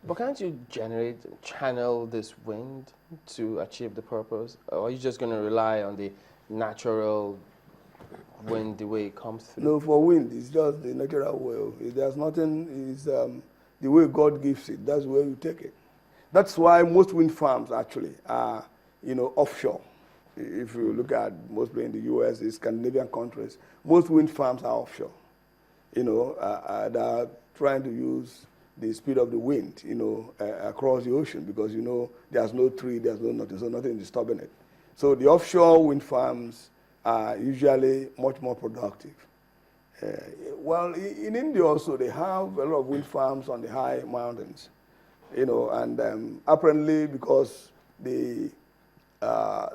But can't you channel this wind to achieve the purpose? Or are you just going to rely on the natural wind the way it comes through? No, for wind, it's just the natural way of it. There's nothing, is the way God gives it. That's where you take it. That's why most wind farms actually are, offshore. If you look at mostly in the U.S., the Scandinavian countries, most wind farms are offshore. They're trying to use the speed of the wind, across the ocean because, there's no tree, there's no nothing, so nothing is disturbing it. So the offshore wind farms are usually much more productive. Well, in India also, they have a lot of wind farms on the high mountains, and apparently because the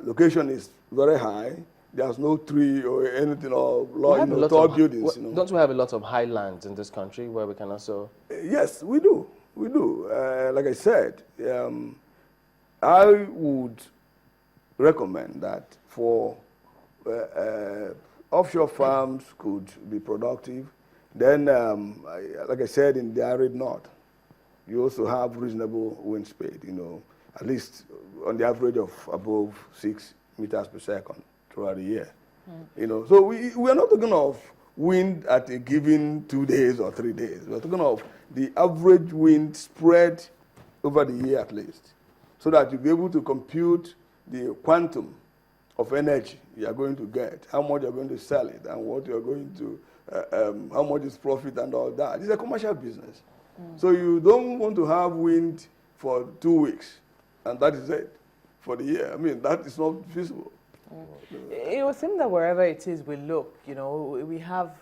location is very high, there's no tree or anything or tall buildings. Don't we have a lot of highlands in this country where we can also? Yes, we do. We do. Like I said, I would recommend that for offshore farms could be productive. Then, like I said, in the arid north, you also have reasonable wind speed, at least on the average of above 6 meters per second throughout the year. So we are not talking of wind at a given 2 days or 3 days. We're talking of the average wind spread over the year at least, so that you'll be able to compute the quantum of energy you are going to get, how much you're going to sell it, and what you're going to, how much is profit and all that. It's a commercial business. So you don't want to have wind for 2 weeks, and that is it for the year. I mean, that is not feasible. It would seem that wherever it is we look, we have,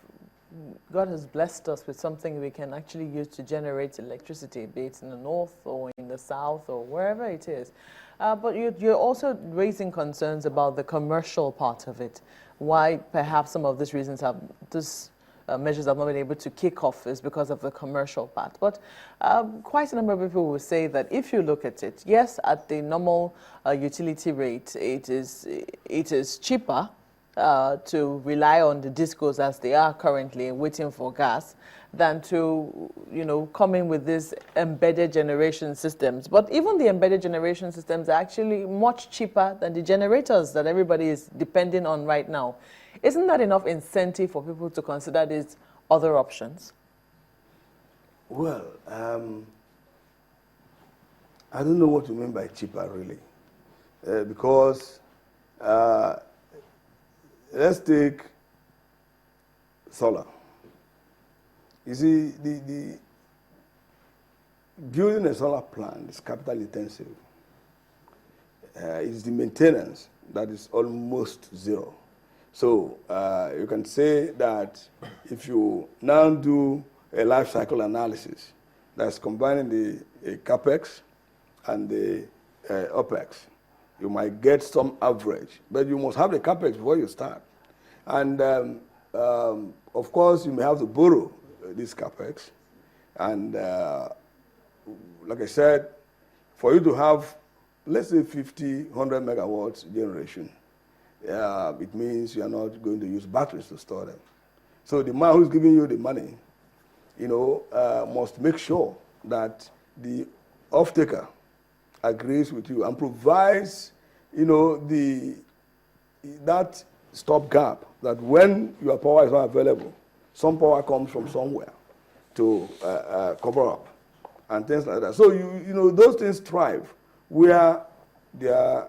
God has blessed us with something we can actually use to generate electricity, be it in the north or in the south or wherever it is. But you're also raising concerns about the commercial part of it. Why perhaps some of these reasons measures have not been able to kick off is because of the commercial part. But quite a number of people will say that if you look at it, yes, at the normal utility rate, it is cheaper to rely on the discos as they are currently waiting for gas than to, come in with these embedded generation systems. But even the embedded generation systems are actually much cheaper than the generators that everybody is depending on right now. Isn't that enough incentive for people to consider these other options? Well, I don't know what you mean by cheaper, really. Because let's take solar. You see, the building a solar plant is capital intensive. It's the maintenance that is almost zero. So you can say that if you now do a life cycle analysis that's combining the capex and the opex, you might get some average, but you must have the capex before you start. And of course, you may have to borrow this capex. And like I said, for you to have, let's say 50, 100 megawatts generation, it means you are not going to use batteries to store them. So the man who's giving you the money, must make sure that the off-taker agrees with you and provides, that stopgap, that when your power is not available, some power comes from somewhere to cover up and things like that. So those things thrive where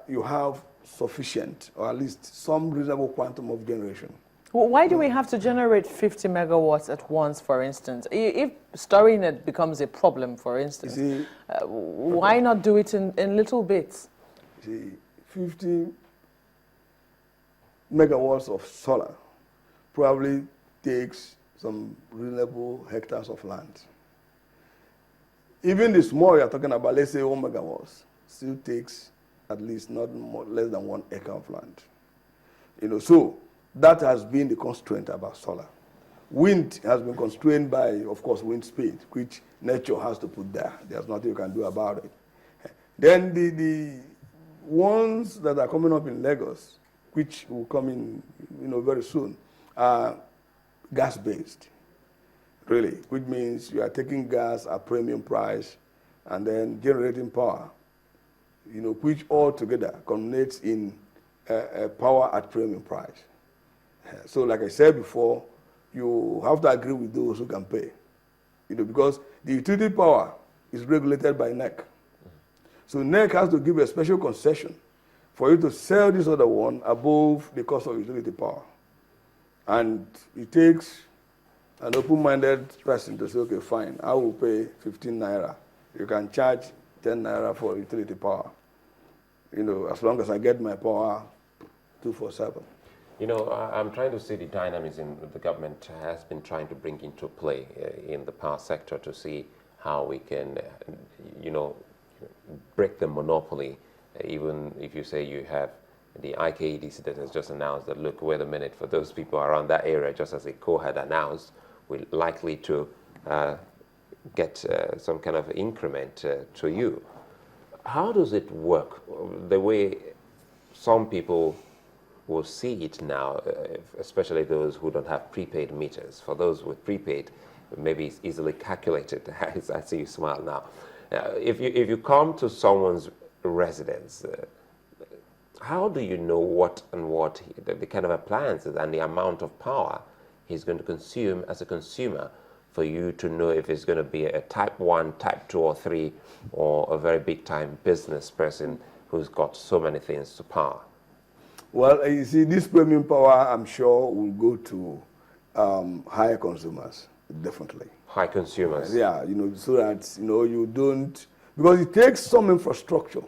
you have sufficient or at least some reasonable quantum of generation. Well, why do we have to generate 50 megawatts at once, for instance? If storing it becomes a problem, for instance, why not do it in little bits? 50 megawatts of solar probably takes some reasonable hectares of land. Even the small you're talking about, let's say 1 megawatts, still takes at least less than 1 acre of land. So that has been the constraint about solar. Wind has been constrained by, of course, wind speed, which nature has to put there. There's nothing you can do about it. Then the ones that are coming up in Lagos, which will come in, very soon, are gas-based, really, which means you are taking gas at premium price and then generating power, which all together culminates in power at premium price. So like I said before, you have to agree with those who can pay, because the utility power is regulated by NEC. So NEC has to give a special concession for you to sell this other one above the cost of utility power. And it takes an open-minded person to say, okay, fine, I will pay 15 naira. You can charge 10 naira for utility power, as long as I get my power 247. I'm trying to see the dynamism the government has been trying to bring into play in the power sector to see how we can, break the monopoly. Even if you say you have the IKEDC that has just announced that, look, wait a minute, for those people around that area, just as ECO had announced, we're likely to get some kind of increment to you. How does it work? The way some people will see it now, especially those who don't have prepaid meters. For those with prepaid, maybe it's easily calculated. I see you smile now. If you come to someone's residence, how do you know what the kind of appliances and the amount of power he's going to consume as a consumer for you to know if it's going to be a type 1, type 2 or 3 or a very big time business person who's got so many things to power? Well, you see, this premium power, I'm sure, will go to higher consumers, definitely. High consumers? Yeah, so that, you don't, because it takes some infrastructure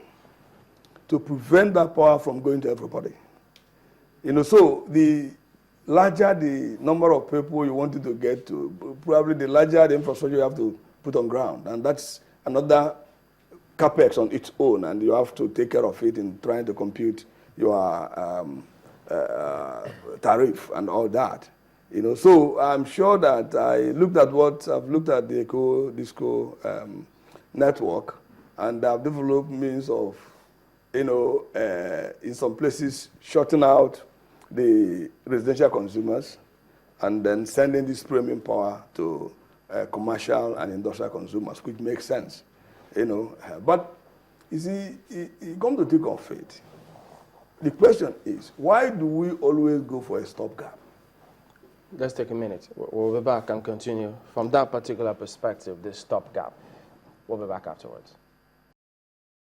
to prevent that power from going to everybody. So the larger the number of people you wanted to get to, probably the larger the infrastructure you have to put on ground. And that's another capex on its own, and you have to take care of it in trying to compute your tariff and all that. So I'm sure that I've looked at the ECO-DISCO network, and I've developed means of, in some places, shorting out the residential consumers and then sending this premium power to commercial and industrial consumers, which makes sense, But, you see, you come to think of it, the question is, why do we always go for a stopgap? Let's take a minute. We'll be back and continue from that particular perspective, this stopgap. We'll be back afterwards.